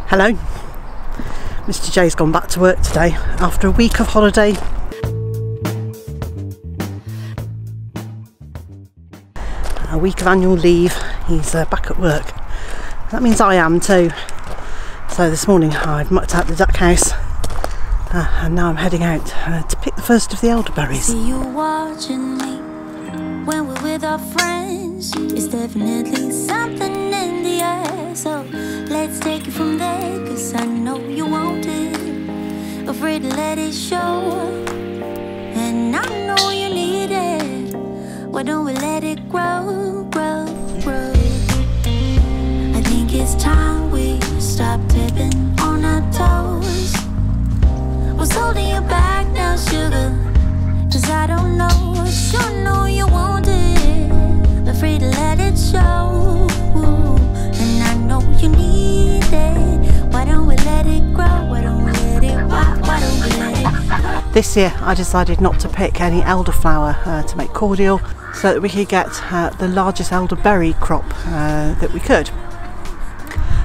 Hello. Mr. J's gone back to work today after a week of holiday. A week of annual leave. He's back at work. That means I am too. So this morning I've mucked out the duck house and now I'm heading out to pick the first of the elderberries. See you watching me when we're with our friends. It's definitely something in the air. So let's take it from there, 'cause I know you want it. Afraid to let it show, and I know you need it. Why don't we let it grow, grow, grow? I think it's time we stop tipping on our toes. What's holding you back now, sugar? 'Cause I don't know, I sure know you want it. Afraid to let it show, and I know you need it. Why don't we let it grow? Why don't we let it, why don't we let it? This year I decided not to pick any elderflower to make cordial, so that we could get the largest elderberry crop that we could.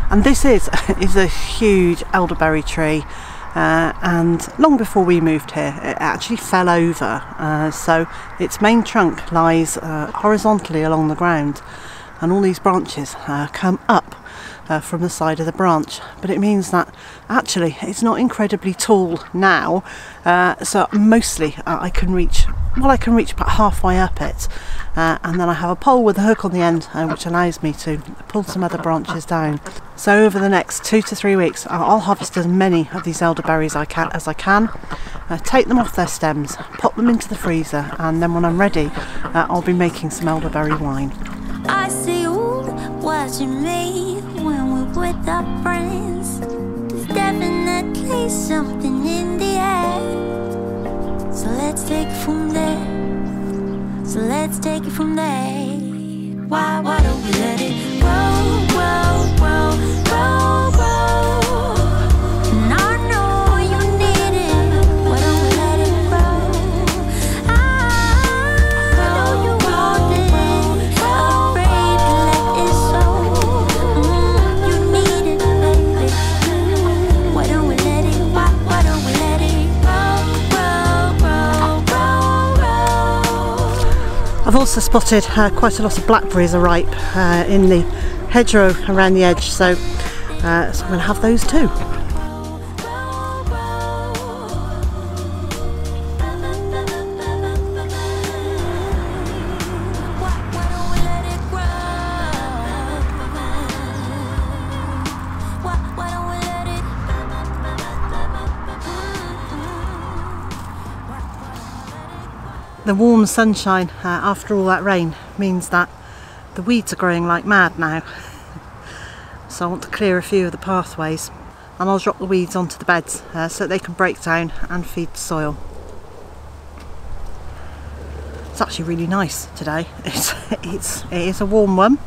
And this is a huge elderberry tree, and long before we moved here it actually fell over, so its main trunk lies horizontally along the ground, and all these branches come up from the side of the branch, but it means that actually it's not incredibly tall now, so mostly I can reach about halfway up it, and then I have a pole with a hook on the end which allows me to pull some other branches down. So over the next 2 to 3 weeks I'll harvest as many of these elderberries as I can, take them off their stems, pop them into the freezer, and then when I'm ready I'll be making some elderberry wine. I see you watching me when we're with our friends. There's definitely something in the air. So let's take it from there. So let's take it from there. Why don't we let it grow, grow, grow, grow, grow? And I know you need it. Why don't we let it grow? I know you want it. Afraid to let it show. You need it, baby. Why don't we let it? Why don't we let it grow, grow, grow, grow, grow? I've also spotted quite a lot of blackberries are ripe in the hedgerow around the edge, so I'm going to have those too. The warm sunshine after all that rain means that the weeds are growing like mad now, so I want to clear a few of the pathways, and I'll drop the weeds onto the beds so they can break down and feed the soil. It's actually really nice today. It is a warm one,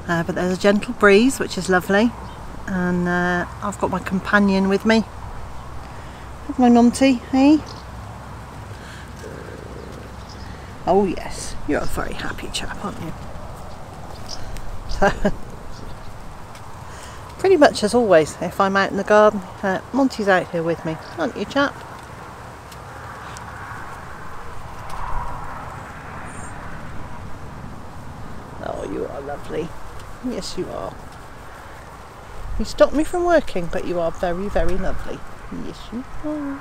but there's a gentle breeze which is lovely, and I've got my companion with me. My Monty, hey? Oh yes, you're a very happy chap, aren't you? Pretty much as always, if I'm out in the garden, Monty's out here with me, aren't you, chap? Oh, you are lovely. Yes, you are. You stopped me from working, but you are very, very lovely. Yes, you are.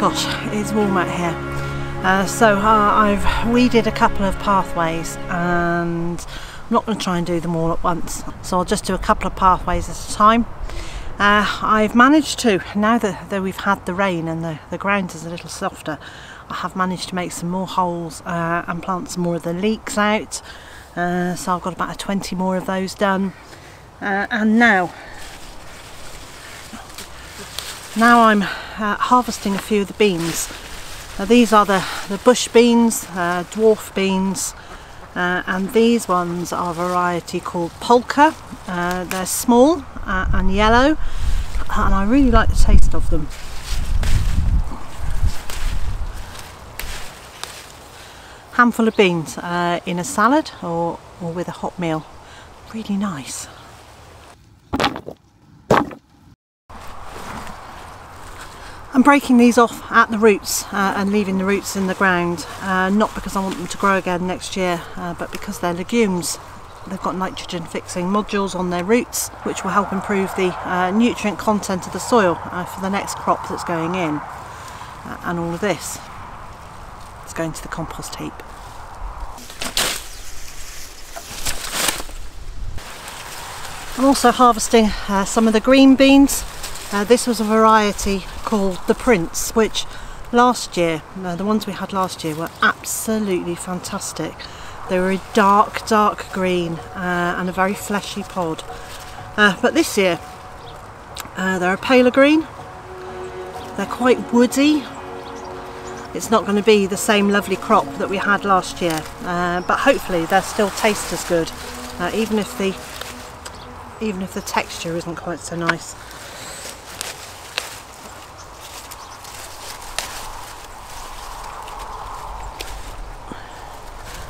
Gosh, it's warm out here. So I've weeded a couple of pathways, and I'm not going to try and do them all at once, so I'll just do a couple of pathways at a time. I've managed to, now that we've had the rain and the ground is a little softer, I have managed to make some more holes and plant some more of the leeks out. So I've got about 20 more of those done. And now I'm harvesting a few of the beans. These are the bush beans, dwarf beans, and these ones are a variety called polka. They're small and yellow, and I really like the taste of them. Handful of beans in a salad or with a hot meal. Really nice. I'm breaking these off at the roots and leaving the roots in the ground, not because I want them to grow again next year, but because they're legumes. They've got nitrogen fixing modules on their roots, which will help improve the nutrient content of the soil for the next crop that's going in. And all of this is going to the compost heap. I'm also harvesting some of the green beans. This was a variety called the Prince, which last year, the ones we had last year, were absolutely fantastic. They were a dark green and a very fleshy pod. But this year they're a paler green. They're quite woody. It's not going to be the same lovely crop that we had last year, but hopefully they'll still taste as good, even if the texture isn't quite so nice.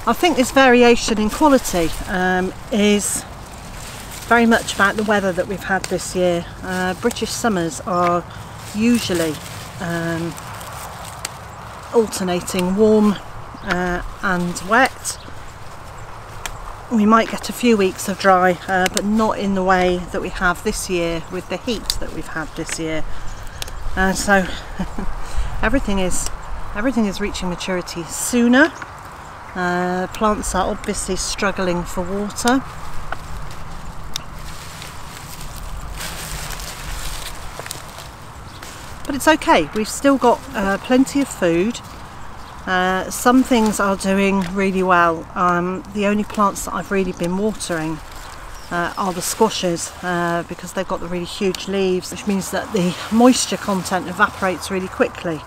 I think this variation in quality is very much about the weather that we've had this year. British summers are usually alternating warm and wet. We might get a few weeks of dry, but not in the way that we have this year with the heat that we've had this year. So everything is reaching maturity sooner. Plants are obviously struggling for water. But it's okay, we've still got plenty of food. Some things are doing really well. The only plants that I've really been watering are the squashes, because they've got the really huge leaves, which means that the moisture content evaporates really quickly.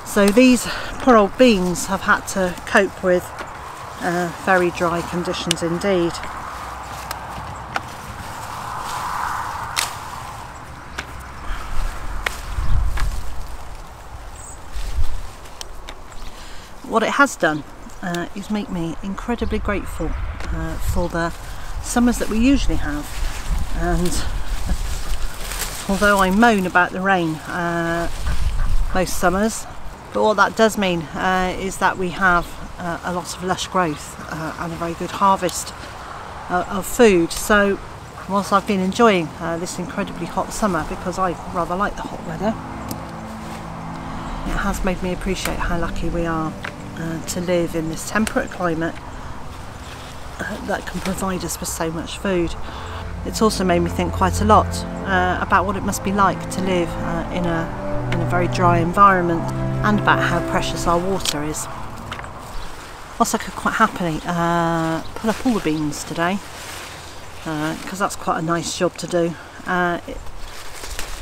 So these poor old beans have had to cope with very dry conditions indeed. What it has done is make me incredibly grateful for the summers that we usually have, and although I moan about the rain most summers, but what that does mean is that we have a lot of lush growth and a very good harvest of food. So whilst I've been enjoying this incredibly hot summer, because I rather like the hot weather, it has made me appreciate how lucky we are to live in this temperate climate that can provide us with so much food. It's also made me think quite a lot about what it must be like to live in a very dry environment, and about how precious our water is. Also, I could quite happily pull up all the beans today, because that's quite a nice job to do.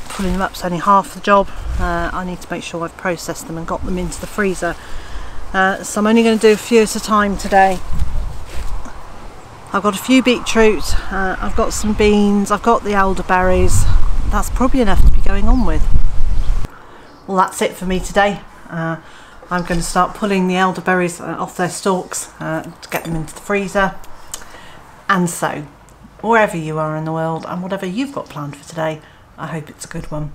Pulling them up is only half the job. I need to make sure I've processed them and got them into the freezer. So I'm only going to do a few at a time today. I've got a few beetroot, I've got some beans, I've got the elderberries. That's probably enough to be going on with. Well, that's it for me today. I'm going to start pulling the elderberries off their stalks to get them into the freezer. And so, wherever you are in the world and whatever you've got planned for today, I hope it's a good one.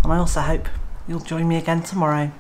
And I also hope you'll join me again tomorrow.